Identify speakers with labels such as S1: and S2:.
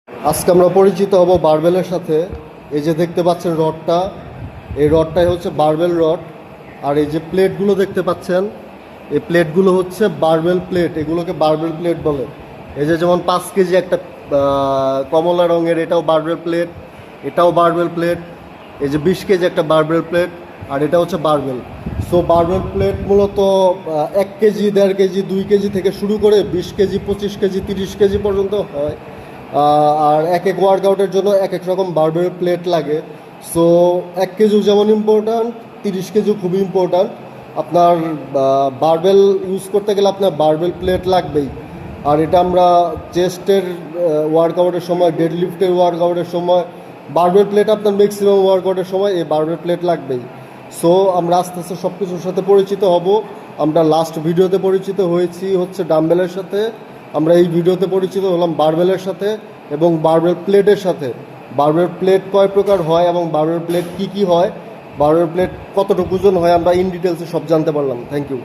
S1: আজকে আমরা পরিচিত হব বারবেলের সাথে। এই যে দেখতে পাচ্ছেন রডটা, এই রডটাই হচ্ছে বারবেল রড। আর এই যে প্লেটগুলো দেখতে পাচ্ছেন, এই প্লেটগুলো হচ্ছে বারবেল প্লেট, এগুলোকে বারবেল প্লেট বলে। এই যে যেমন 5 কেজি একটা কমলা রঙের, এটাও বারবেল প্লেট, এটাও বারবেল প্লেট। এই যে 20 কেজি একটা বারবেল প্লেট, আর এটা হচ্ছে বারবেল। সো বারবেল প্লেট মূলত 1 কেজি, 1.5 কেজি, 2 কেজি থেকে শুরু করে 20 কেজি, 25 কেজি, 30 কেজি পর্যন্ত হয়। আর এক এক ওয়ার্কআউটের জন্য এক এক রকম বারবেল প্লেট লাগে। সো 1 কেজিও যেমন ইম্পর্ট্যান্ট, 30 কেজিও খুবই ইম্পর্ট্যান্ট। আপনার বারবেল ইউজ করতে গেলে আপনার বারবেল প্লেট লাগবেই। আর এটা আমরা চেস্টের ওয়ার্কআউটের সময়, ডেডলিফটের ওয়ার্কআউটের সময় বারবেল প্লেট, আপনার ম্যাক্সিমাম ওয়ার্কআউটের সময় এই বারবেল প্লেট লাগবেই। সো আমরা আস্তে আস্তে সব কিছুর সাথে পরিচিত হব। আমরা লাস্ট ভিডিওতে পরিচিত হয়েছি হচ্ছে ডাম্বেলের সাথে, আমরা এই ভিডিওতে পরিচিত হলাম বারবেলের সাথে এবং বারবেল প্লেটের সাথে। বারবেল প্লেট কয় প্রকার হয় এবং বারবেল প্লেট কী কী হয়, বারবেল প্লেট কতটুকু ওজন হয়, আমরা ইন ডিটেলসে সব জানতে পারলাম। Thank you.